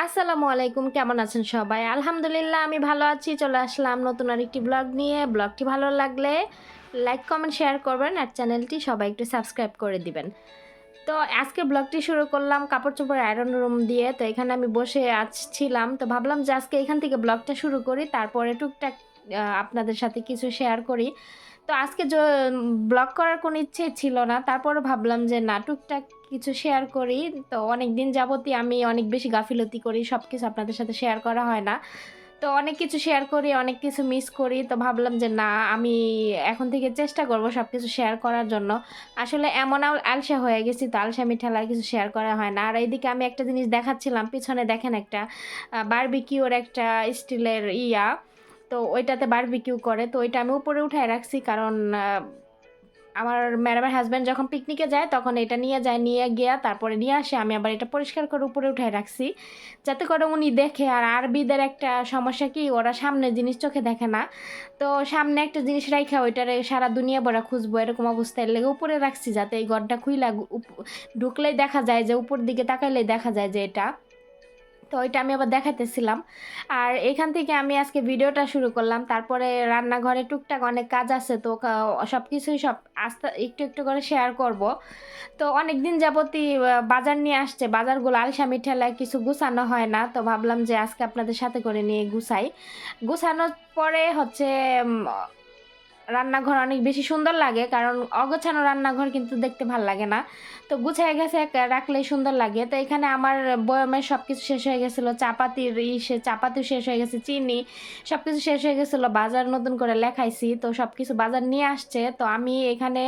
আসসালামু আলাইকুম, কেমন আছেন সবাই? আলহামদুলিল্লাহ আমি ভালো আছি। চলে আসলাম নতুন আরেকটি ব্লগ নিয়ে। ব্লগটি ভালো লাগলে লাইক, কমেন্ট, শেয়ার করবেন আর চ্যানেলটি সবাই একটু সাবস্ক্রাইব করে দিবেন। তো আজকে ব্লগটি শুরু করলাম কাপড়-চোপড় আয়রন রুম দিয়ে। তো এখানে আমি বসে ছিলাম। তো ভাবলাম যে আজকে এখান থেকে ব্লগটা শুরু করি। তারপরে টুকটাক আপনাদের সাথে কিছু শেয়ার করি। তো আজকে ব্লগ করার কোনো ইচ্ছে ছিল না। তারপরও ভাবলাম যে না, টুকটাক কিছু শেয়ার করি। তো অনেকদিন যাবতই আমি অনেক বেশি গাফিলতি করি। সবকিছু আপনাদের সাথে শেয়ার করা হয় না। তো অনেক কিছু শেয়ার করি, অনেক কিছু মিস করি। তো ভাবলাম যে না, আমি এখন থেকে চেষ্টা করব সবকিছু শেয়ার করার জন্য। আসলে এমন আলসা হয়ে গেছি, তো আলসামি ঠেলায় কিছু শেয়ার করা হয় না। আর এইদিকে আমি একটা জিনিস দেখাচ্ছিলাম, পিছনে দেখেন একটা বারবিকিউর একটা স্টিলের তো ওইটাতে বারবিকিউ করে। তো ওইটা আমি উপরে উঠায় রাখছি, কারণ আমার ম্যাডামের হাজব্যান্ড যখন পিকনিকে যায় তখন এটা নিয়ে যায়, নিয়ে গিয়া তারপরে নিয়ে আসে। আমি আবার এটা পরিষ্কার করে উপরে উঠায় রাখছি, যাতে করে উনি দেখে। আর আরবিদের একটা সমস্যা কি, ওরা সামনে জিনিস চোখে দেখে না। তো সামনে একটা জিনিস রাইখা ওইটারে সারা দুনিয়া ভরা খুঁজবো, এরকম অবস্থায় লেগে উপরে রাখছি, যাতে এই ঘরটা খুইলা ঢুকলেই দেখা যায়, যে উপর দিকে তাকাইলেই দেখা যায় যে এটা। তো ওইটা আমি আবার দেখাইতেছিলাম। আর এখান থেকে আমি আজকে ভিডিওটা শুরু করলাম। তারপরে রান্নাঘরে টুকটাক অনেক কাজ আছে, তো সব কিছুই আস্তে একটু একটু করে শেয়ার করব। তো অনেক দিন যাবতই বাজার নিয়ে আসছে, বাজারগুলো আলসামি ঠেলায় কিছু গুছানো হয় না। তো ভাবলাম যে আজকে আপনাদের সাথে করে নিয়ে গুছাই। গুছানোর পরে হচ্ছে রান্নাঘর অনেক বেশি সুন্দর লাগে, কারণ অগোছানো রান্নাঘর কিন্তু দেখতে ভাল লাগে না। তো গুছায় গেছে রাখলেই সুন্দর লাগে। তো এখানে আমার বয়মের সব কিছু শেষ হয়ে গেছিলো, চাপাতিও শেষ হয়ে গেছে, চিনি সব কিছু শেষ হয়ে গেছিলো। বাজার নতুন করে লেখাইছি, তো সব কিছু বাজার নিয়ে আসছে। তো আমি এখানে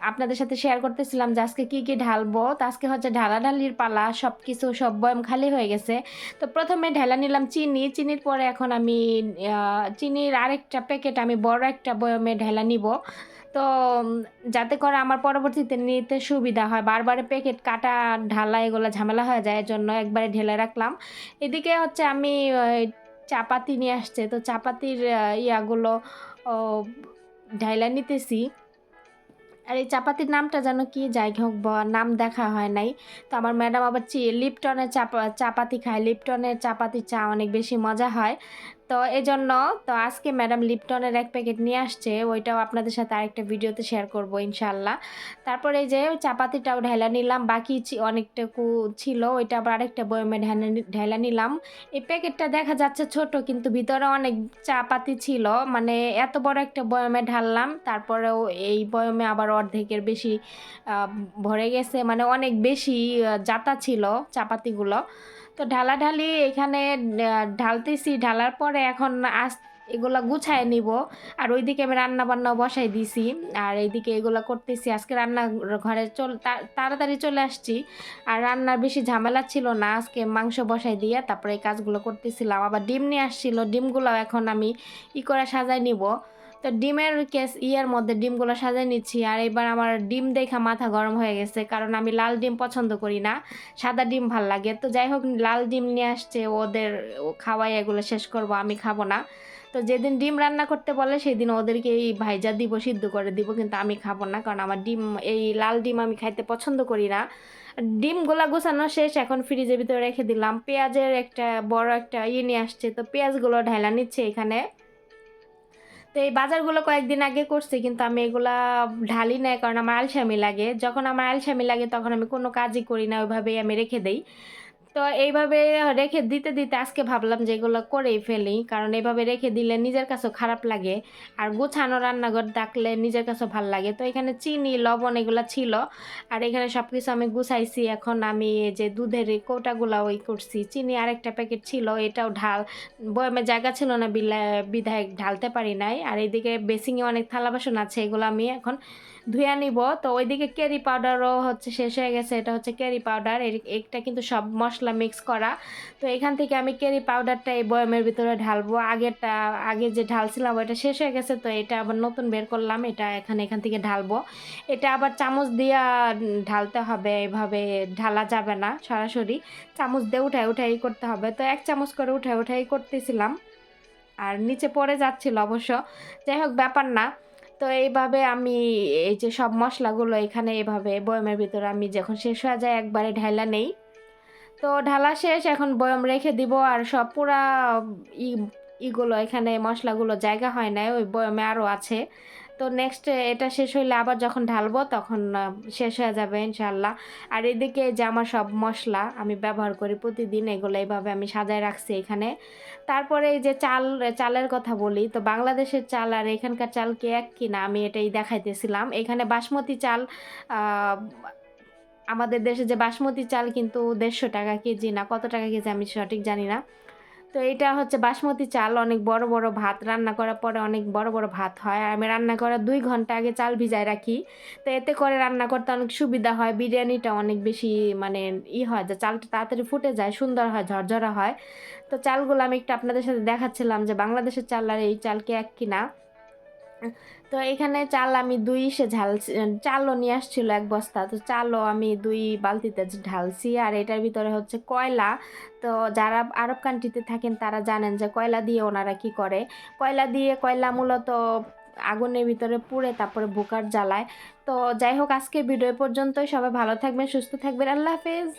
আপনাদের সাথে শেয়ার করতেছিলাম যে আজকে কী কী ঢালবো। তো আজকে হচ্ছে ঢালাঢালির পালা, সব কিছু সব বয়ম খালি হয়ে গেছে। তো প্রথমে ঢেলা নিলাম চিনির পরে এখন আমি চিনির আরেকটা প্যাকেট আমি বড় একটা বয়মে ঢেলা নিব। তো যাতে করে আমার পরবর্তীতে নিতে সুবিধা হয়, বারবার প্যাকেট কাটা ঢালা এগুলো ঝামেলা হয়ে যায়, এজন্য একবারে ঢেলে রাখলাম। এদিকে হচ্ছে আমি চাপাতি নিয়ে আসছে, তো চাপাতির ইয়াগুলো ও, ঢাইলা নিতেছি। আর এই চাপাতির নামটা যেন কি, যাই হোক নাম দেখা হয় নাই। তো আমার ম্যাডাম আবার লিপটনের চাপাতি খায়, লিপটনের চাপাতি চা অনেক বেশি মজা হয়। তো এজন্য তো আজকে ম্যাডাম লিপটনের এক প্যাকেট নিয়ে আসছে, ওইটাও আপনাদের সাথে আরেকটা ভিডিওতে শেয়ার করব ইনশাল্লাহ। তারপরে এই যে চাপাতিটাও ঢেলা নিলাম, বাকি অনেকটুকু ছিল, ওইটা আবার আরেকটা বয়মে ঢেলা নিলাম। এই প্যাকেটটা দেখা যাচ্ছে ছোট, কিন্তু ভিতরে অনেক চাপাতি ছিল। মানে এত বড় একটা বয়মে ঢাললাম, তারপরেও এই বয়মে আবার অর্ধেকের বেশি ভরে গেছে, মানে অনেক বেশি জাতা ছিল চাপাতিগুলো। তো ঢালাঢালি এখানে ঢালতেছি, ঢালার পরে এখন এগুলা গুছায় নিব। আর ওইদিকে আমি রান্না বান্নাও বসাই দিছি, আর এইদিকে এগুলা করতেছি। আজকে রান্না ঘরে তাড়াতাড়ি চলে আসছি, আর রান্নার বেশি ঝামেলা ছিল না। আজকে মাংস বসাই দিয়ে তারপরে এই কাজগুলো করতেছিলাম। আবার ডিম নিয়ে আসছিল, ডিমগুলো এখন আমি করে সাজাই নিব। তো ডিমের ইয়ের মধ্যে ডিমগুলো সাজিয়ে নিচ্ছি। আর এবার আমার ডিম দেখা মাথা গরম হয়ে গেছে, কারণ আমি লাল ডিম পছন্দ করি না, সাদা ডিম ভাল লাগে। তো যাই হোক, লাল ডিম নিয়ে আসছে, ওদের খাওয়াই এগুলো শেষ করব, আমি খাবো না। তো যেদিন ডিম রান্না করতে বলে সেদিন ওদেরকে এই ভাইজা দিব, সিদ্ধ করে দিব, কিন্তু আমি খাবো না, কারণ আমার এই লাল ডিম আমি খাইতে পছন্দ করি না। ডিমগুলা গোছানো শেষ, এখন ফ্রিজের ভিতরে রেখে দিলাম। পেঁয়াজের একটা বড় একটা নিয়ে আসছে, তো পেঁয়াজগুলো ঢালা নিচ্ছে এখানে। তো এই বাজারগুলো কয়েকদিন আগে করছি, কিন্তু আমি এগুলা ঢালি না, কারণ আমার আলসামি লাগে। যখন আমার আলসামি লাগে তখন আমি কোনো কাজই করি না, ওইভাবেই আমি রেখে দেই। তো এইভাবে রেখে দিতে দিতে আজকে ভাবলাম যে এগুলো করেই ফেলি, কারণ এইভাবে রেখে দিলে নিজের কাছেও খারাপ লাগে, আর গোছানো রান্নাঘর থাকলে নিজের কাছেও ভালো লাগে। তো এখানে চিনি লবণ এগুলো ছিল, আর এখানে সব কিছু আমি গুছাইছি। এখন আমি এই যে দুধের এই কৌটাগুলো করছি, চিনি আরেকটা প্যাকেট ছিল, এটাও বয়ামের জায়গা ছিল না, বিধায় ঢালতে পারি নাই। আর এইদিকে বেসিংয়ে অনেক থালা বাসন আছে, এগুলো আমি এখন ধুয়ে নিব। তো ওইদিকে কেরি পাউডারও হচ্ছে শেষ হয়ে গেছে, এটা হচ্ছে কেরি পাউডার, এটা কিন্তু সব মশলা মিক্স করা। তো এখান থেকে আমি কেরি পাউডারটা এই বয়ামের ভিতরে ঢালবো। আগে যে ঢালছিলাম ওইটা শেষ হয়ে গেছে, তো এটা আবার নতুন বের করলাম, এটা এখান থেকে ঢালবো। এটা আবার চামচ দিয়ে ঢালতে হবে, এভাবে ঢালা যাবে না সরাসরি, চামচ দিয়ে উঠাই উঠাই করতে হবে। তো এক চামচ করে উঠাই উঠাই করতেছিলাম, আর নিচে পড়ে যাচ্ছিল অবশ্য, যাই হোক ব্যাপার না। তো এইভাবে আমি এই যে সব মশলাগুলো এখানে এভাবে বয়ামের ভিতরে আমি যখন শেষ হয়ে যায় একবারে ঢাইলা নেই। তো ঢালা শেষ, এখন বয়ম রেখে দিব। আর সব পুরা ই ইগুলো এখানে মশলাগুলো জায়গা হয় নাই, ওই বয়মে আরও আছে। তো নেক্সট এটা শেষ হইলে আবার যখন ঢালবো তখন শেষ হয়ে যাবে ইনশাল্লাহ। আর এদিকে যে আমার সব মশলা আমি ব্যবহার করি প্রতিদিন, এগুলো এইভাবে আমি সাজায় রাখছি এখানে। তারপরে এই যে চালের কথা বলি, তো বাংলাদেশের চাল আর এখানকার চাল কি এক কিনা আমি এটাই দেখাইতেছিলাম। এখানে বাসমতি চাল, আমাদের দেশে যে বাসমতি চাল কিন্তু 150 টাকা কেজি না কত টাকা কেজি আমি সঠিক জানি না। তো এটা হচ্ছে বাসমতি চাল, অনেক বড় বড় ভাত রান্না করার পরে অনেক বড় বড় ভাত হয়। আর আমি রান্না করার 2 ঘন্টা আগে চাল ভিজায় রাখি, তো এতে করে রান্না করতে অনেক সুবিধা হয়। বিরিয়ানিটা অনেক বেশি মানে হয় যে চালটা তাড়াতাড়ি ফুটে যায়, সুন্দর হয়, ঝরঝরা হয়। তো চালগুলো আমি একটু আপনাদের সাথে দেখাচ্ছিলাম যে বাংলাদেশের চাল আর এই চাল কি এক কিনা। তো এখানে চাল আমি চালও নিয়ে আসছিল 1 বস্তা, তো চালও আমি 2 বালতিতে ঢালছি। আর এটার ভিতরে হচ্ছে কয়লা। তো যারা আরব কান্ট্রিতে থাকেন তারা জানেন যে কয়লা দিয়ে ওনারা কি করে। কয়লা মূলত আগুনের ভিতরে পুড়ে তারপরে বুকার জ্বালায়। তো যাই হোক, আজকের ভিডিও পর্যন্তই। সবাই ভালো থাকবেন, সুস্থ থাকবেন, আল্লাহ হাফেজ।